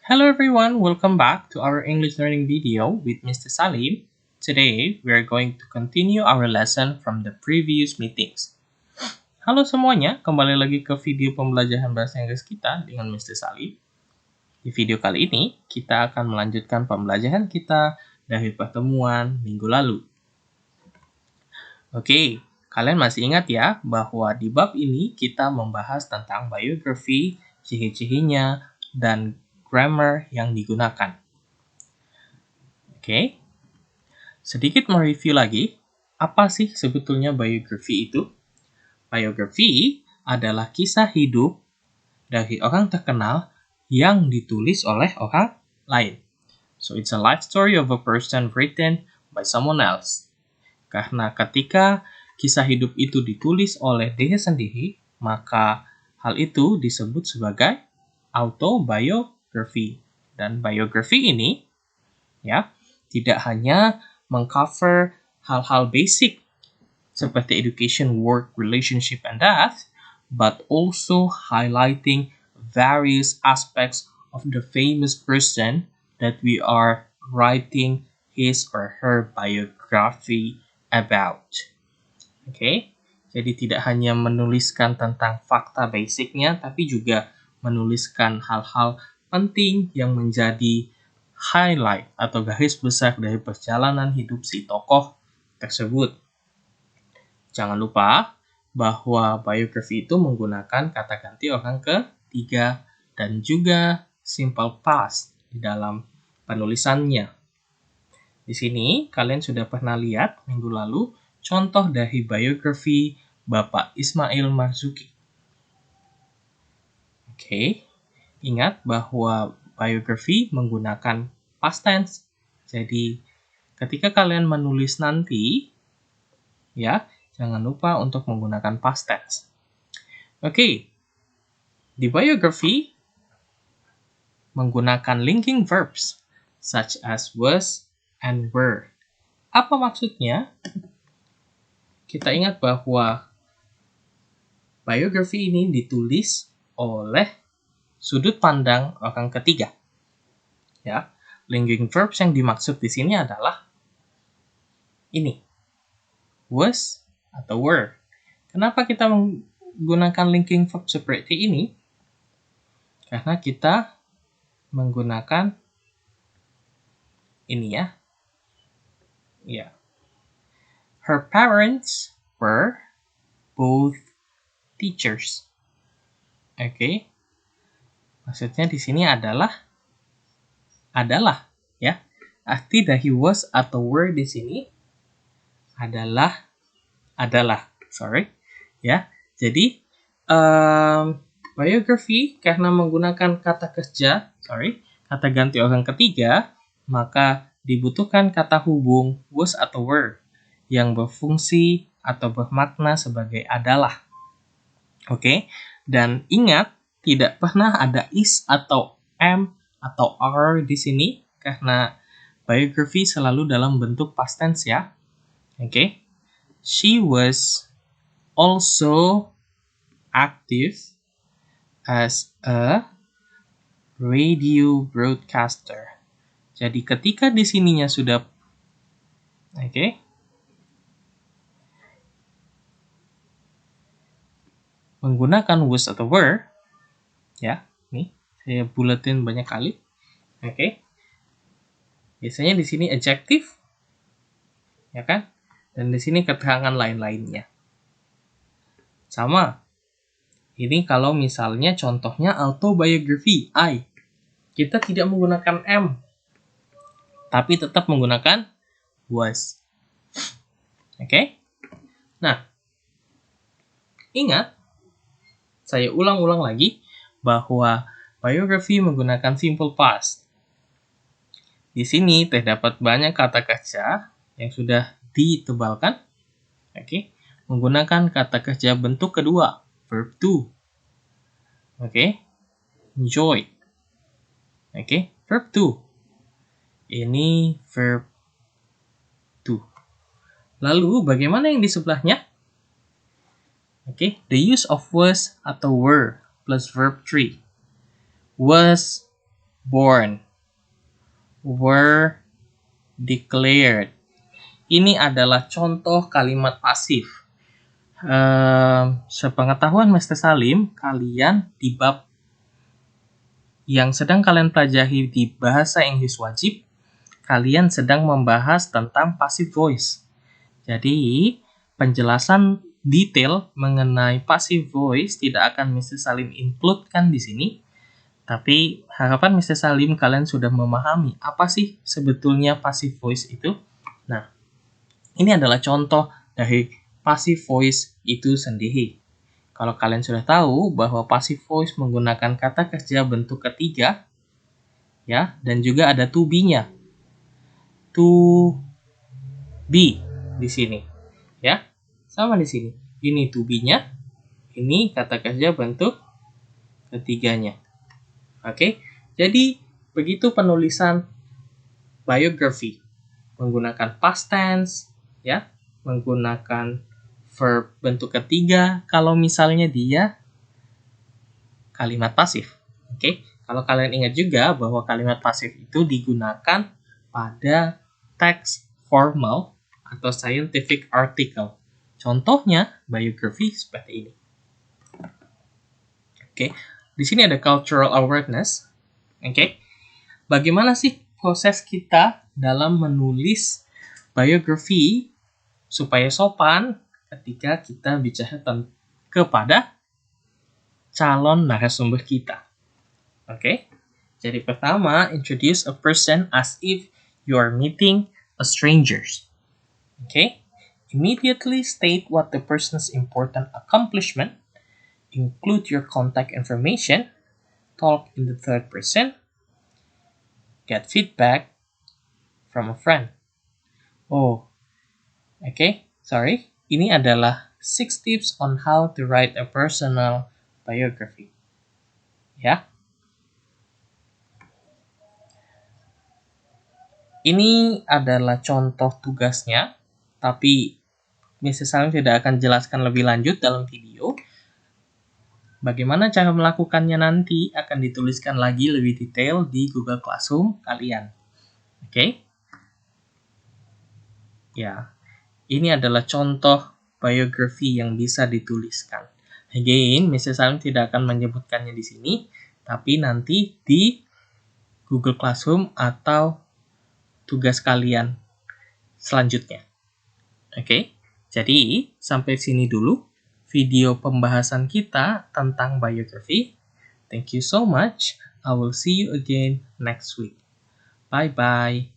Hello everyone, welcome back to our English learning video with Mr. Salim. Today, we are going to continue our lesson from the previous meetings. Halo semuanya, kembali lagi ke video pembelajaran bahasa Inggris kita dengan Mr. Salim. Di video kali ini, kita akan melanjutkan pembelajaran kita dari pertemuan minggu lalu. Oke, kalian masih ingat ya bahwa di bab ini kita membahas tentang biografi, ciri-cirinya, dan grammar yang digunakan. Oke, sedikit mereview lagi, apa sih sebetulnya biografi itu? Biografi adalah kisah hidup dari orang terkenal yang ditulis oleh orang lain. So, it's a life story of a person written by someone else. Karena ketika kisah hidup itu ditulis oleh diri sendiri, maka hal itu disebut sebagai autobiography. Dan biografi ini, ya, tidak hanya mengcover hal-hal basic seperti education, work, relationship, and death, but also highlighting various aspects of the famous person that we are writing his or her biography about. Oke, jadi tidak hanya menuliskan tentang fakta basicnya, tapi juga menuliskan hal-hal penting yang menjadi highlight atau garis besar dari perjalanan hidup si tokoh tersebut. Jangan lupa bahwa biografi itu menggunakan kata ganti orang ketiga dan juga simple past di dalam penulisannya. Di sini kalian sudah pernah lihat minggu lalu contoh dari biografi Bapak Ismail Marzuki. Oke, ingat bahwa biografi menggunakan past tense. Jadi, ketika kalian menulis nanti, ya, jangan lupa untuk menggunakan past tense. Oke, di biografi menggunakan linking verbs such as was and were. Apa maksudnya? Kita ingat bahwa biografi ini ditulis oleh sudut pandang orang ketiga. Ya, linking verbs yang dimaksud di sini adalah ini, was atau were. Kenapa kita menggunakan linking verb seperti ini? Karena kita menggunakan ini ya. Ya. Her parents were both teachers. Oke. Maksudnya di sini adalah ya. Arti dari was atau were di sini adalah, ya. Jadi biografi karena menggunakan kata ganti orang ketiga, maka dibutuhkan kata hubung was atau were yang berfungsi atau bermakna sebagai adalah. Oke, dan ingat tidak pernah ada is atau am atau are di sini karena biografi selalu dalam bentuk past tense ya. Oke. She was also active as a radio broadcaster. Jadi ketika di sininya sudah menggunakan was atau were, ya, nih saya buletin banyak kali. Biasanya di sini adjective, ya kan? Dan di sini keterangan lain-lainnya. Sama. Ini kalau misalnya contohnya autobiography, I. Kita tidak menggunakan am, tapi tetap menggunakan was. Oke? Nah, ingat, saya ulang-ulang lagi bahwa biografi menggunakan simple past. Di sini terdapat banyak kata kerja yang sudah ditebalkan. Menggunakan kata kerja bentuk kedua, verb to. Enjoy. Verb to. Ini verb to. Lalu bagaimana yang di sebelahnya? The use of was atau were plus verb 3. Was born, were declared. Ini adalah contoh kalimat pasif. Sepengetahuan Mr. Salim, kalian di bab yang sedang kalian pelajari di bahasa Inggris wajib, kalian sedang membahas tentang passive voice. Jadi, penjelasan detail mengenai passive voice tidak akan Mr. Salim include-kan di sini. Tapi, harapan Mr. Salim kalian sudah memahami apa sih sebetulnya passive voice itu. Nah, ini adalah contoh dari passive voice itu sendiri. Kalau kalian sudah tahu bahwa passive voice menggunakan kata kerja bentuk ketiga, ya, dan juga ada to be-nya. To be di sini, ya, sama di sini. Ini to be-nya, ini kata kerja bentuk ketiganya. Oke, jadi begitu penulisan biography menggunakan past tense, ya, menggunakan verb bentuk ketiga kalau misalnya dia kalimat pasif. Oke, kalau kalian ingat juga bahwa kalimat pasif itu digunakan pada teks formal atau scientific article. Contohnya biography seperti ini. Oke, di sini ada cultural awareness. Oke, bagaimana sih proses kita dalam menulis biography supaya sopan ketika kita bicara kepada calon narasumber kita. Oke, jadi pertama, introduce a person as if you are meeting a stranger. Oke, immediately state what the person's important accomplishment, include your contact information, talk in the third person, get feedback from a friend. Sorry. Ini adalah 6 tips on how to write a personal biography. Ya. Ini adalah contoh tugasnya, tapi Mrs. Salim tidak akan jelaskan lebih lanjut dalam video. Bagaimana cara melakukannya nanti akan dituliskan lagi lebih detail di Google Classroom kalian. Oke? Ya. Ini adalah contoh biography yang bisa dituliskan. Again, Mrs. Salim tidak akan menyebutkannya di sini, tapi nanti di Google Classroom atau tugas kalian selanjutnya. Oke, jadi sampai sini dulu video pembahasan kita tentang biography. Thank you so much. I will see you again next week. Bye-bye.